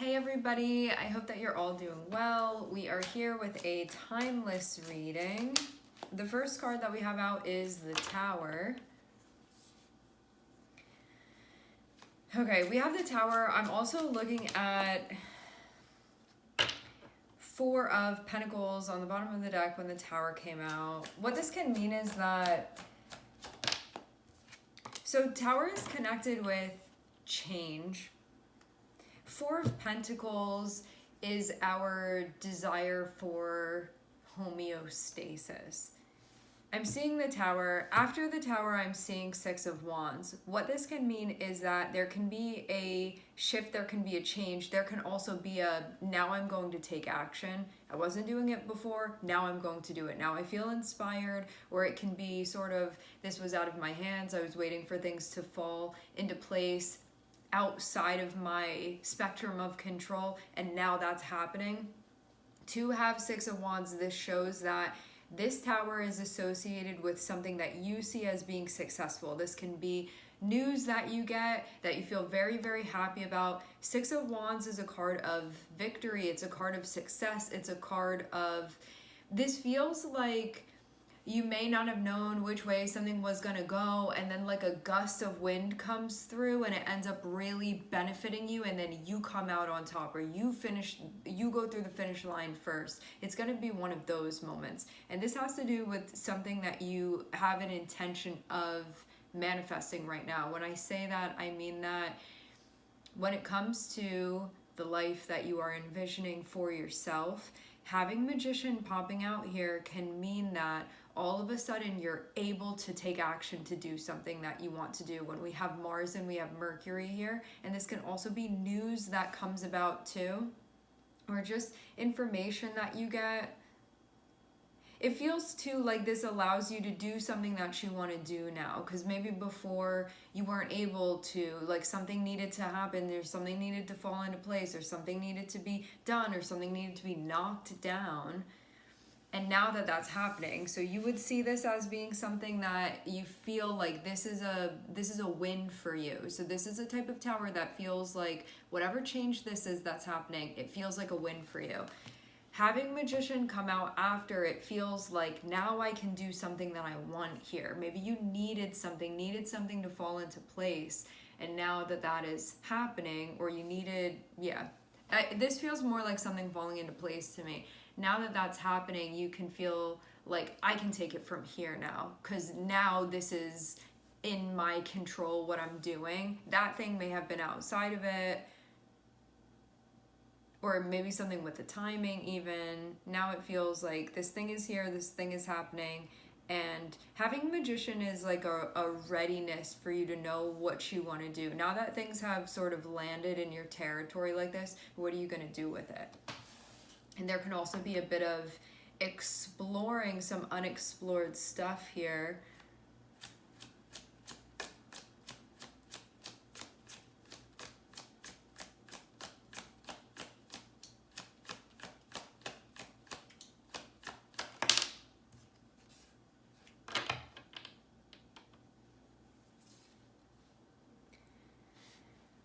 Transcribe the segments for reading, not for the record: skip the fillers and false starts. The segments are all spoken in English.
Hey everybody, I hope that you're all doing well. We are here with a timeless reading. The first card that we have out is the Tower. Okay, we have the Tower. I'm also looking at Four of Pentacles on the bottom of the deck when the Tower came out. What this can mean is that, so Tower is connected with change. Four of Pentacles is our desire for homeostasis. I'm seeing the Tower. After the Tower, I'm seeing Six of Wands. What this can mean is that there can be a shift, there can be a change, there can also be a, now I'm going to take action. I wasn't doing it before, now I'm going to do it. Now I feel inspired, or it can be sort of, this was out of my hands, I was waiting for things to fall into place outside of my spectrum of control, and now that's happening. To have Six of Wands, this shows that this Tower is associated with something that you see as being successful. This can be news that you get that you feel very, very happy about. Six of Wands is a card of victory. It's a card of success. It's a card of, this feels like you may not have known which way something was going to go, and then like a gust of wind comes through and it ends up really benefiting you, and then you come out on top, or you go through the finish line first. It's going to be one of those moments, and this has to do with something that you have an intention of manifesting right now. When I say that, I mean that when it comes to the life that you are envisioning for yourself, having Magician popping out here can mean that all of a sudden you're able to take action to do something that you want to do. When we have Mars and we have Mercury here, and this can also be news that comes about too, or just information that you get. It feels too like this allows you to do something that you want to do now, because maybe before you weren't able to, like something needed to happen, there's something needed to fall into place, or something needed to be done, or something needed to be knocked down. And now that that's happening, so you would see this as being something that you feel like this is a win for you. So this is a type of Tower that feels like whatever change this is that's happening, it feels like a win for you. Having Magician come out after, it feels like now I can do something that I want here. Maybe you needed something to fall into place, and now that that is happening, or you needed, this feels more like something falling into place to me. Now that that's happening, you can feel like I can take it from here now, because now this is in my control what I'm doing. That thing may have been outside of it, or maybe something with the timing even. Now it feels like this thing is here, this thing is happening, and having Magician is like a readiness for you to know what you want to do. Now that things have sort of landed in your territory like this, what are you going to do with it? And there can also be a bit of exploring some unexplored stuff here.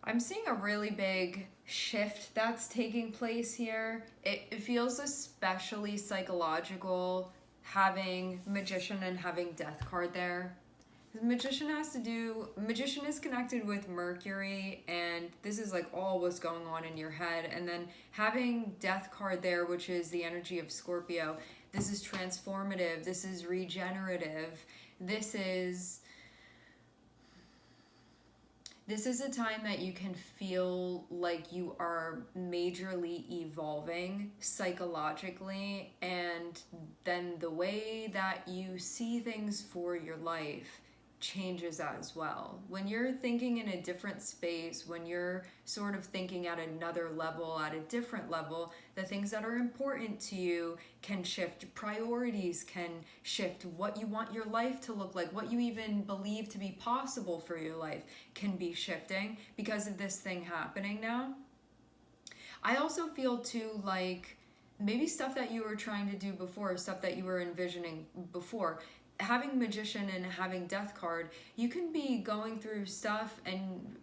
I'm seeing a really big shift that's taking place here. It feels especially psychological having Magician and having Death card there. Magician is connected with Mercury, and this is like all what's going on in your head. And then having Death card there, which is the energy of Scorpio, this is transformative, this is regenerative, this is a time that you can feel like you are majorly evolving psychologically, and then the way that you see things for your life changes as well. When you're thinking in a different space, when you're sort of thinking at another level, at a different level, the things that are important to you can shift. Priorities can shift. What you want your life to look like, what you even believe to be possible for your life can be shifting because of this thing happening now. I also feel too like maybe stuff that you were trying to do before, stuff that you were envisioning before, having Magician and having Death card, you can be going through stuff and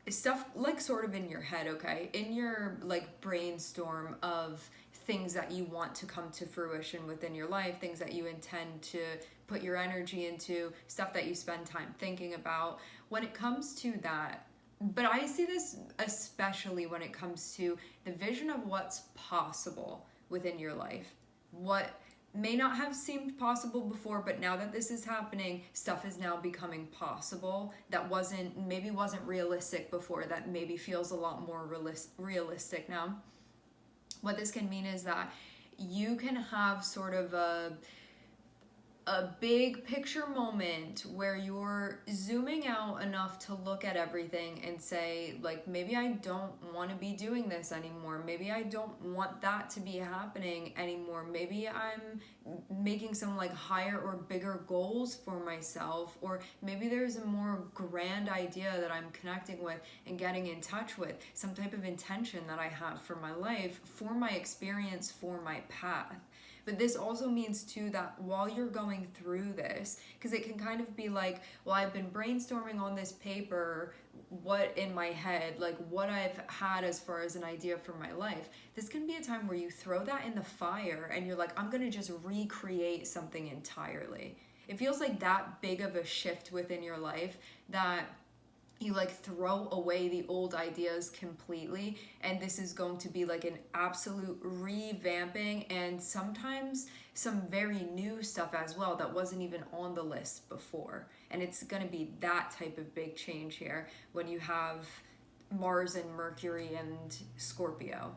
stuff like sort of in your head, okay? In your like brainstorm of things that you want to come to fruition within your life, things that you intend to put your energy into, stuff that you spend time thinking about. When it comes to that, but I see this especially when it comes to the vision of what's possible within your life. What may not have seemed possible before, but now that this is happening, stuff is now becoming possible that wasn't realistic before, that maybe feels a lot more realistic now. What this can mean is that you can have sort of a big picture moment where you're zooming out enough to look at everything and say, like, maybe I don't want to be doing this anymore. Maybe I don't want that to be happening anymore. Maybe I'm making some like higher or bigger goals for myself, or maybe there's a more grand idea that I'm connecting with and getting in touch with, some type of intention that I have for my life, for my experience, for my path. But this also means too that while you're going through this, because it can kind of be like, well, I've been brainstorming on this paper, what in my head, like what I've had as far as an idea for my life. This can be a time where you throw that in the fire and you're like, I'm gonna just recreate something entirely. It feels like that big of a shift within your life that you like throw away the old ideas completely, and this is going to be like an absolute revamping and sometimes some very new stuff as well that wasn't even on the list before. And it's going to be that type of big change here when you have Mars and Mercury and Scorpio.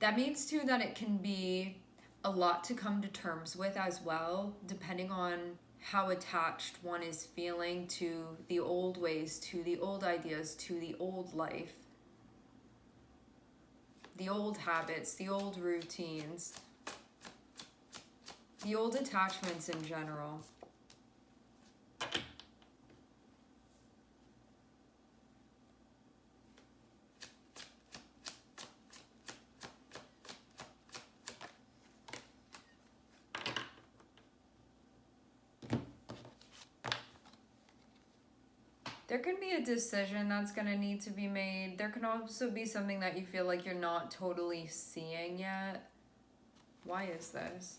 That means too that it can be a lot to come to terms with as well, depending on how attached one is feeling to the old ways, to the old ideas, to the old life, the old habits, the old routines, the old attachments in general. There can be a decision that's going to need to be made. There can also be something that you feel like you're not totally seeing yet. Why is this?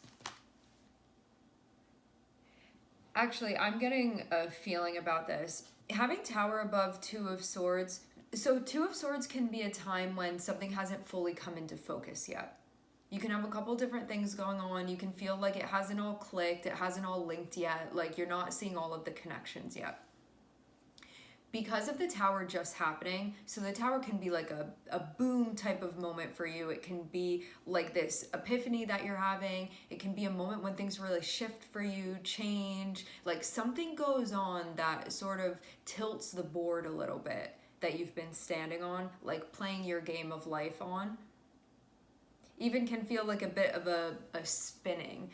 Actually, I'm getting a feeling about this. Having Tower above Two of Swords. So Two of Swords can be a time when something hasn't fully come into focus yet. You can have a couple different things going on. You can feel like it hasn't all clicked. It hasn't all linked yet. Like you're not seeing all of the connections yet. Because of the Tower just happening, so the Tower can be like a boom type of moment for you. It can be like this epiphany that you're having. It can be a moment when things really shift for you, change, like something goes on that sort of tilts the board a little bit that you've been standing on, like playing your game of life on. Even can feel like a bit of a spinning.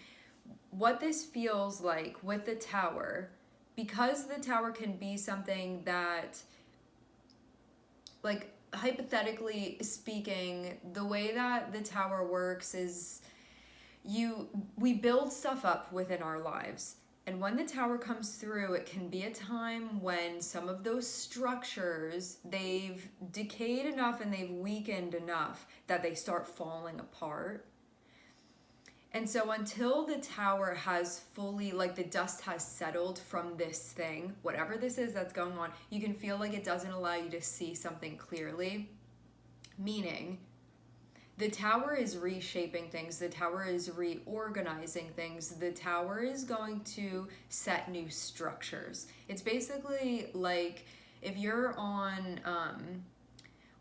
What this feels like with the Tower, because the Tower can be something that, like, hypothetically speaking, the way that the Tower works is we build stuff up within our lives. And when the Tower comes through, it can be a time when some of those structures, they've decayed enough and they've weakened enough that they start falling apart. And so until the Tower has fully, like the dust has settled from this thing, whatever this is that's going on, you can feel like it doesn't allow you to see something clearly. Meaning, the Tower is reshaping things, the Tower is reorganizing things, the Tower is going to set new structures. It's basically like if you're on,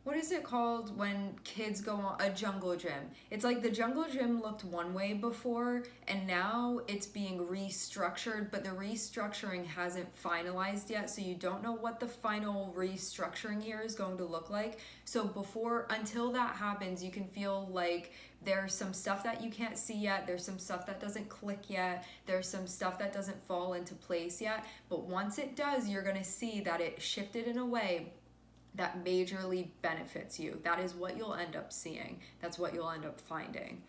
what is it called when kids go on a jungle gym? It's like the jungle gym looked one way before and now it's being restructured, but the restructuring hasn't finalized yet, so you don't know what the final restructuring here is going to look like. So until that happens, you can feel like there's some stuff that you can't see yet, there's some stuff that doesn't click yet, there's some stuff that doesn't fall into place yet, but once it does, you're gonna see that it shifted in a way that majorly benefits you. That is what you'll end up seeing. That's what you'll end up finding.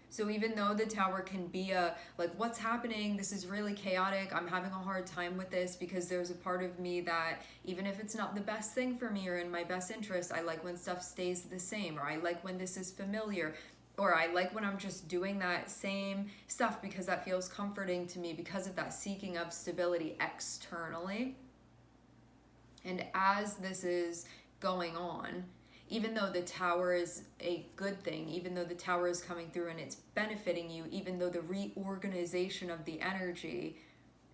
So even though the tower can be like, what's happening? This is really chaotic. I'm having a hard time with this because there's a part of me that, even if it's not the best thing for me or in my best interest, I like when stuff stays the same, or I like when this is familiar, or I like when I'm just doing that same stuff because that feels comforting to me because of that seeking of stability externally. And as this is going on, even though the tower is a good thing, even though the tower is coming through and it's benefiting you, even though the reorganization of the energy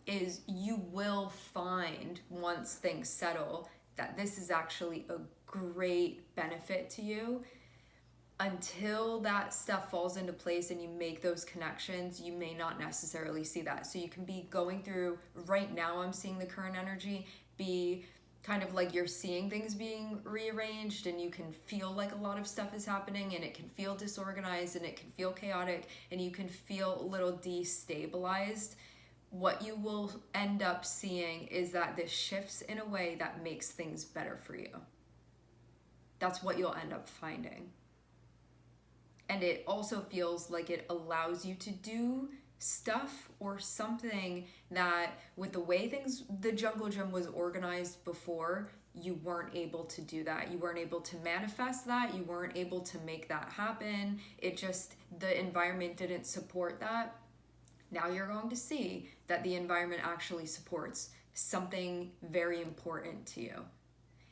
is, you will find once things settle that this is actually a great benefit to you. Until that stuff falls into place and you make those connections, you may not necessarily see that. So you can be going through, right now I'm seeing the current energy be kind of like you're seeing things being rearranged, and you can feel like a lot of stuff is happening, and it can feel disorganized, and it can feel chaotic, and you can feel a little destabilized. What you will end up seeing is that this shifts in a way that makes things better for you. That's what you'll end up finding. And it also feels like it allows you to do stuff or something that, with the way things, the jungle gym was organized before, you weren't able to do that. You weren't able to manifest that. You weren't able to make that happen. It just, the environment didn't support that. Now you're going to see that the environment actually supports something very important to you.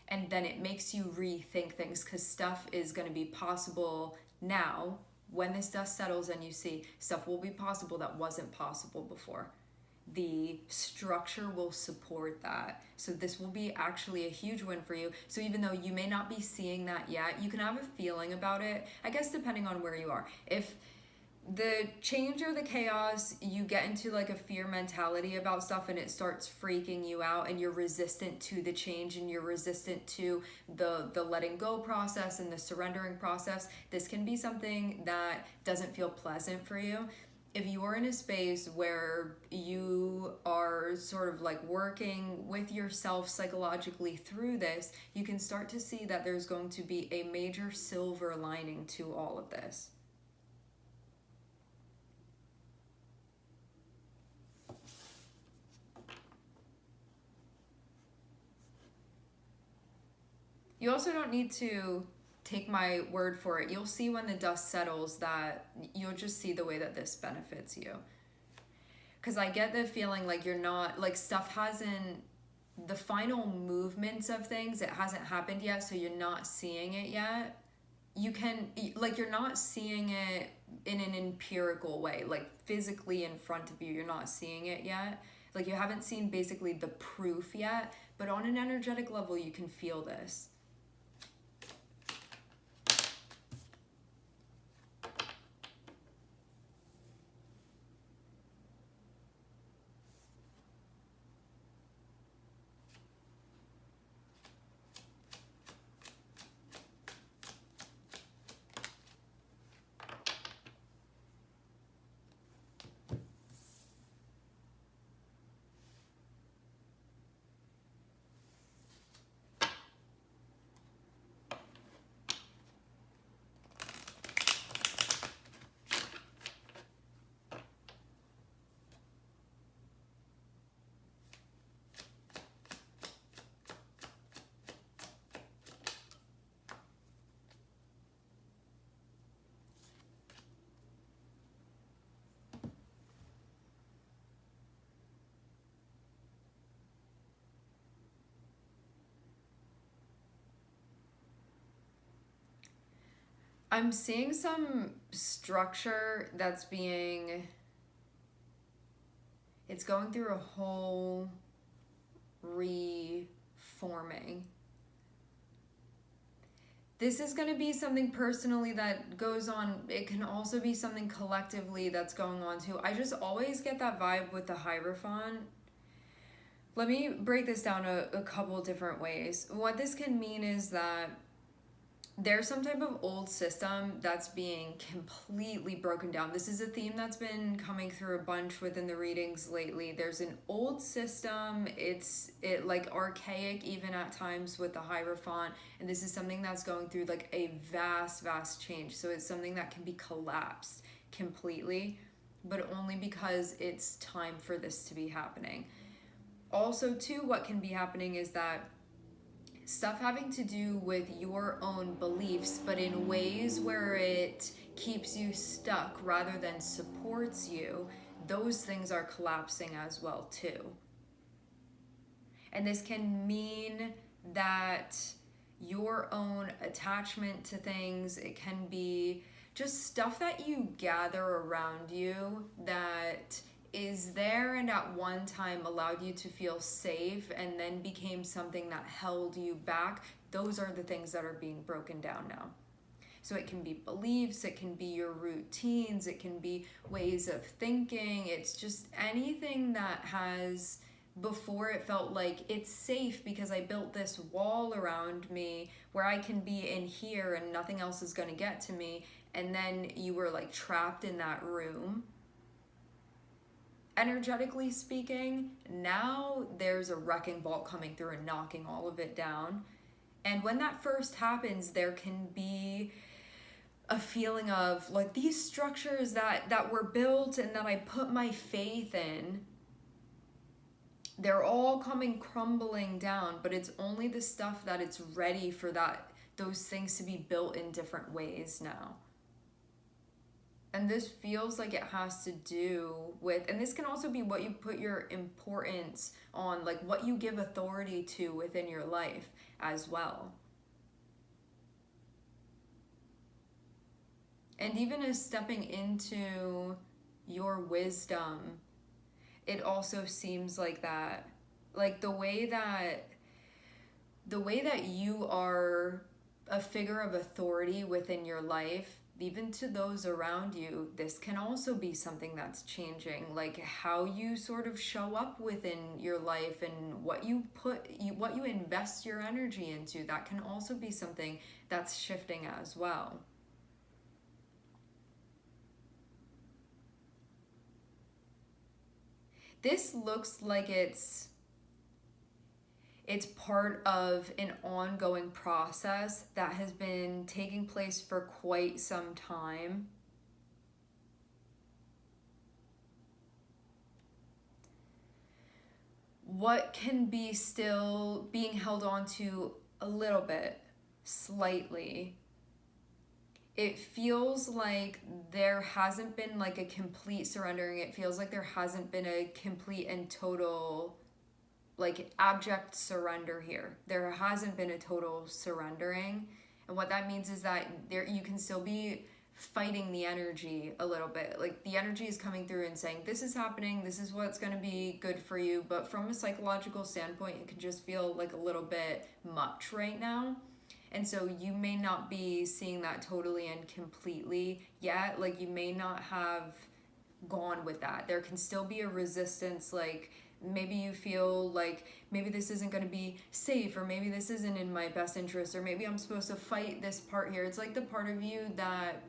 And then it makes you rethink things, because stuff is going to be possible now. When this dust settles and you see stuff will be possible that wasn't possible before, the structure will support that. So this will be actually a huge win for you. So even though you may not be seeing that yet, you can have a feeling about it, I guess, depending on where you are. If the change or the chaos, you get into like a fear mentality about stuff and it starts freaking you out, and you're resistant to the change, and you're resistant to the letting go process and the surrendering process, this can be something that doesn't feel pleasant for you. If you are in a space where you are sort of like working with yourself psychologically through this, you can start to see that there's going to be a major silver lining to all of this. You also don't need to take my word for it. You'll see when the dust settles that you'll just see the way that this benefits you. Because I get the feeling like you're not, like, stuff hasn't, the final movements of things, it hasn't happened yet, so you're not seeing it yet. You can, like, you're not seeing it in an empirical way, like physically in front of you, you're not seeing it yet. Like, you haven't seen basically the proof yet, but on an energetic level, you can feel this. I'm seeing some structure that's being, it's going through a whole reforming. This is going to be something personally that goes on. It can also be something collectively that's going on too. I just always get that vibe with the Hierophant. Let me break this down a couple different ways. What this can mean is that there's some type of old system that's being completely broken down. This is a theme that's been coming through a bunch within the readings lately. There's an old system, it like archaic even at times with the Hierophant, and this is something that's going through like a vast change. So it's something that can be collapsed completely, but only because it's time for this to be happening. Also too, what can be happening is that stuff having to do with your own beliefs, but in ways where it keeps you stuck rather than supports you, those things are collapsing as well too. And this can mean that your own attachment to things, it can be just stuff that you gather around you that is there and at one time allowed you to feel safe and then became something that held you back. Those are the things that are being broken down now. So it can be beliefs, it can be your routines, it can be ways of thinking. It's just anything that has, before it felt like it's safe because I built this wall around me where I can be in here and nothing else is going to get to me. And then you were like trapped in that room. Energetically speaking, now there's a wrecking ball coming through and knocking all of it down. And when that first happens, there can be a feeling of like these structures that were built and that I put my faith in, they're all coming crumbling down, but it's only the stuff that it's ready for those things to be built in different ways now. And this feels like it has to do with, and this can also be what you put your importance on, like what you give authority to within your life as well. And even as stepping into your wisdom, it also seems like that, like the way that you are a figure of authority within your life, even to those around you, this can also be something that's changing, like how you sort of show up within your life and what you invest your energy into. That can also be something that's shifting as well. This looks like it's part of an ongoing process that has been taking place for quite some time. What can be still being held on to a little bit, slightly, it feels like there hasn't been like a complete surrendering. It feels like there hasn't been a complete and total like abject surrender here. There hasn't been a total surrendering. And what that means is that you can still be fighting the energy a little bit. Like the energy is coming through and saying, this is happening, this is what's going to be good for you. But from a psychological standpoint, it can just feel like a little bit much right now. And so you may not be seeing that totally and completely yet. Like you may not have gone with that. There can still be a resistance, like maybe you feel like maybe this isn't going to be safe, or maybe this isn't in my best interest, or maybe I'm supposed to fight this part here. It's like the part of you that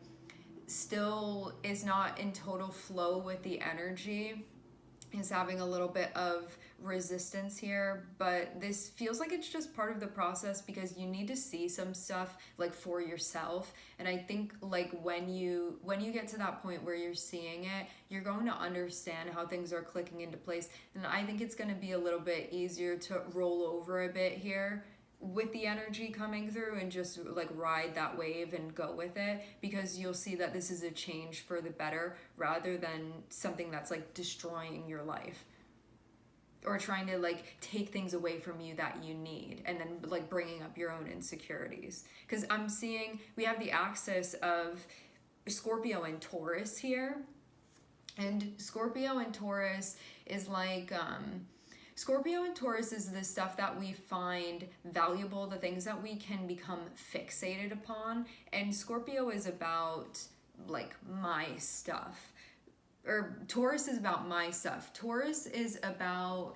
still is not in total flow with the energy is having a little bit of resistance here. But this feels like it's just part of the process because you need to see some stuff like for yourself. And I think like when you get to that point where you're seeing it, you're going to understand how things are clicking into place. And I think it's going to be a little bit easier to roll over a bit here with the energy coming through and just like ride that wave and go with it, because you'll see that this is a change for the better rather than something that's like destroying your life or trying to like take things away from you that you need and then like bringing up your own insecurities. Because I'm seeing we have the axis of Scorpio and Taurus here, and Scorpio and Taurus is like Scorpio and Taurus is the stuff that we find valuable, the things that we can become fixated upon. And Scorpio is about like my stuff. or Taurus is about my stuff. Taurus is about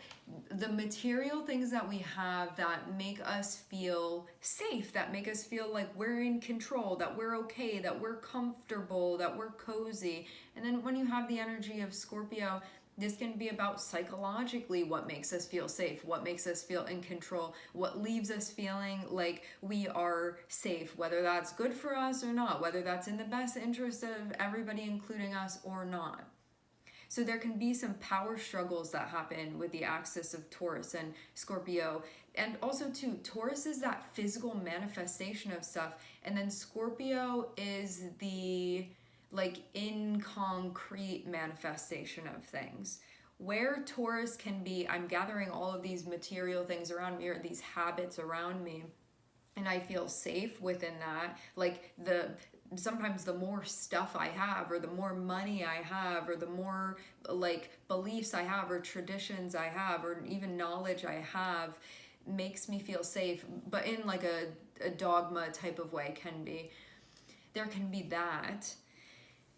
the material things that we have that make us feel safe, that make us feel like we're in control, that we're okay, that we're comfortable, that we're cozy. And then when you have the energy of Scorpio, this can be about psychologically what makes us feel safe, what makes us feel in control, what leaves us feeling like we are safe, whether that's good for us or not, whether that's in the best interest of everybody, including us, or not. So there can be some power struggles that happen with the axis of Taurus and Scorpio. And also too, Taurus is that physical manifestation of stuff. And then Scorpio is the like in concrete manifestation of things. Where Taurus can be, I'm gathering all of these material things around me or these habits around me, and I feel safe within that. Like sometimes the more stuff I have, or the more money I have, or the more like beliefs I have, or traditions I have, or even knowledge I have, makes me feel safe, but in like a dogma type of way. There can be that.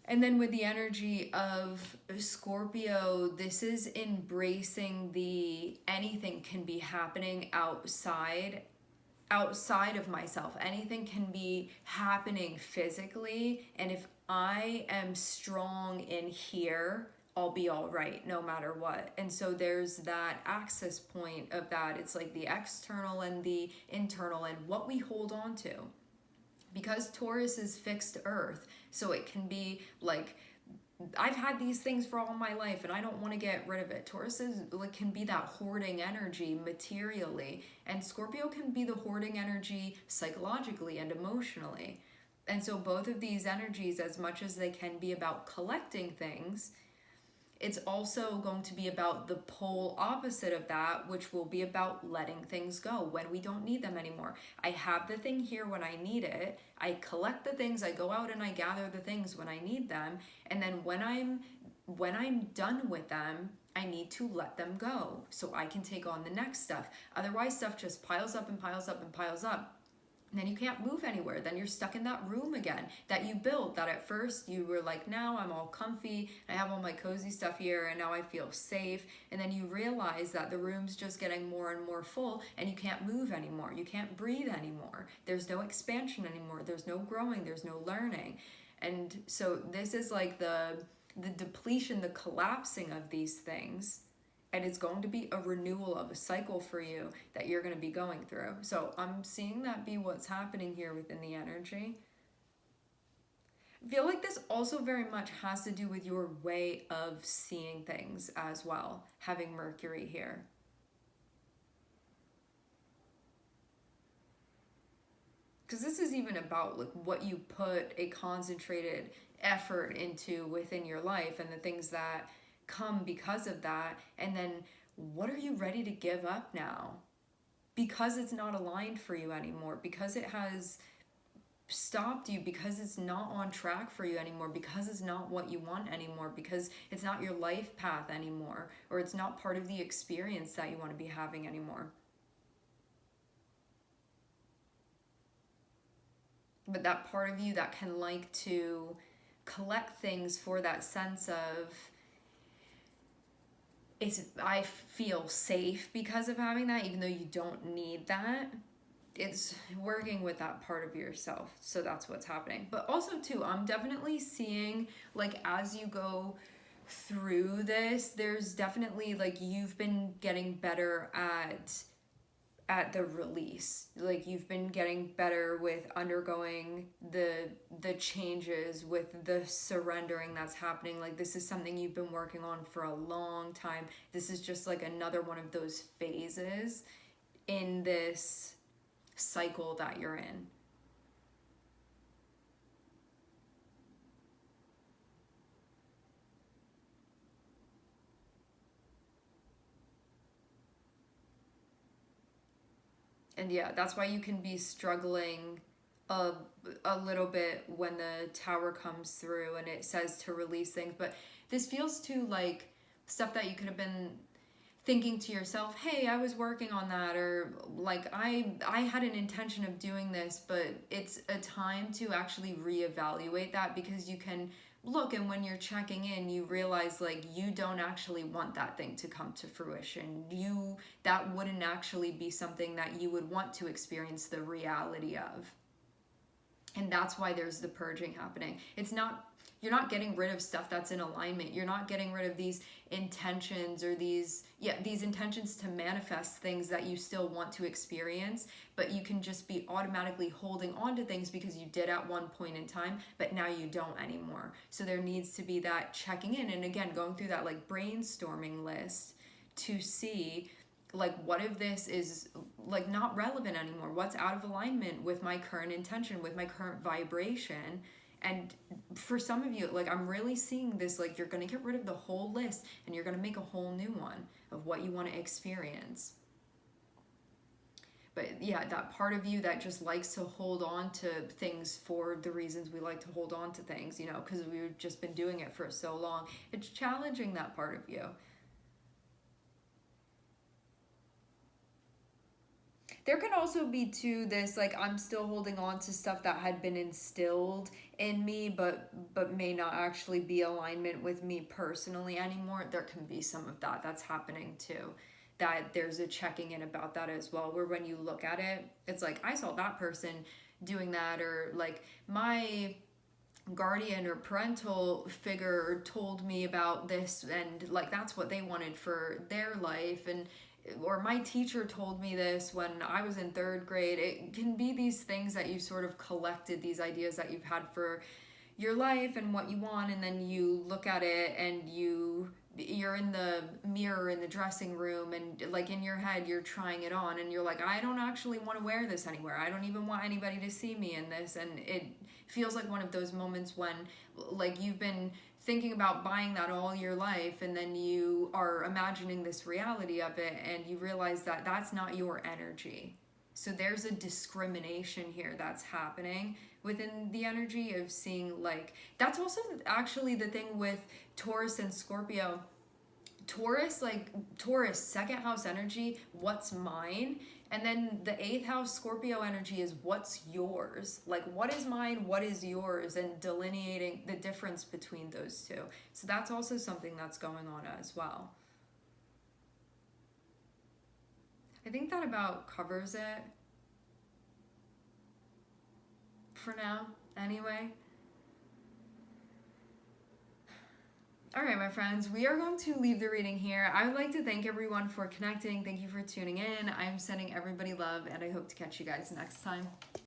And then with the energy of Scorpio, this is embracing the anything can be happening outside of myself. Anything can be happening physically, and if I am strong in here, I'll be all right no matter what. And so there's that access point of that. It's like the external and the internal and what we hold on to. Because Taurus is fixed earth, so it can be like, I've had these things for all my life and I don't want to get rid of it. Taurus is like can be that hoarding energy materially, and Scorpio can be the hoarding energy psychologically and emotionally. And so both of these energies, as much as they can be about collecting things, it's also going to be about the pole opposite of that, which will be about letting things go when we don't need them anymore. I have the thing here when I need it. I collect the things, I go out and I gather the things when I need them. And then when I'm done with them, I need to let them go so I can take on the next stuff. Otherwise, stuff just piles up and piles up and piles up. And then you can't move anywhere. Then you're stuck in that room again that you built, that at first you were like, now I'm all comfy, I have all my cozy stuff here, and now I feel safe. And then you realize that the room's just getting more and more full, and you can't move anymore. You can't breathe anymore. There's no expansion anymore. There's no growing. There's no learning. And so this is like the depletion, the collapsing of these things. And it's going to be a renewal of a cycle for you that you're going to be going through. So I'm seeing that be what's happening here within the energy. I feel like this also very much has to do with your way of seeing things as well, having Mercury here. Because this is even about like what you put a concentrated effort into within your life and the things that come because of that. And then what are you ready to give up now because it's not aligned for you anymore, because it has stopped you, because it's not on track for you anymore, because it's not what you want anymore, because it's not your life path anymore, or it's not part of the experience that you want to be having anymore. But that part of you that can like to collect things for that sense of, I feel safe because of having that, even though you don't need that. It's working with that part of yourself. So that's what's happening. But also too, I'm definitely seeing like as you go through this, there's definitely like you've been getting better at the release. Like you've been getting better with undergoing the changes, with the surrendering that's happening. Like this is something you've been working on for a long time. This is just like another one of those phases in this cycle that you're in. And yeah, that's why you can be struggling a, a little bit when the tower comes through and it says to release things. But this feels too like stuff that you could have been thinking to yourself, hey, I was working on that, or like I had an intention of doing this, but it's a time to actually reevaluate that, because you can look, and when you're checking in, you realize like you don't actually want that thing to come to fruition. That wouldn't actually be something that you would want to experience the reality of. And that's why there's the purging happening. You're not getting rid of stuff that's in alignment. You're not getting rid of these intentions or these intentions to manifest things that you still want to experience, but you can just be automatically holding on to things because you did at one point in time, but now you don't anymore. So there needs to be that checking in, and again, going through that like brainstorming list to see like what if this is like not relevant anymore, what's out of alignment with my current intention, with my current vibration. And for some of you, like I'm really seeing this, like you're going to get rid of the whole list and you're going to make a whole new one of what you want to experience. But yeah, that part of you that just likes to hold on to things for the reasons we like to hold on to things, because we've just been doing it for so long, it's challenging that part of you. There can also be too this like I'm still holding on to stuff that had been instilled in me but may not actually be alignment with me personally anymore. There can be some of that that's happening too, that there's a checking in about that as well, where when you look at it, it's like I saw that person doing that, or like my guardian or parental figure told me about this and like that's what they wanted for their life, and or my teacher told me this when I was in third grade. It can be these things that you sort of collected, these ideas that you've had for your life and what you want, and then you look at it and you're in the mirror in the dressing room and like in your head you're trying it on and you're like, I don't actually want to wear this anywhere. I don't even want anybody to see me in this. And it feels like one of those moments when like you've been thinking about buying that all your life and then you are imagining this reality of it and you realize that that's not your energy. So there's a discrimination here that's happening within the energy of seeing, like, that's also actually the thing with Taurus and Scorpio. Taurus, second house energy, what's mine? And then the eighth house Scorpio energy is what's yours. Like, what is mine, what is yours, and delineating the difference between those two. So that's also something that's going on as well. I think that about covers it for now, anyway. All right, my friends, we are going to leave the reading here. I would like to thank everyone for connecting. Thank you for tuning in. I'm sending everybody love, and I hope to catch you guys next time.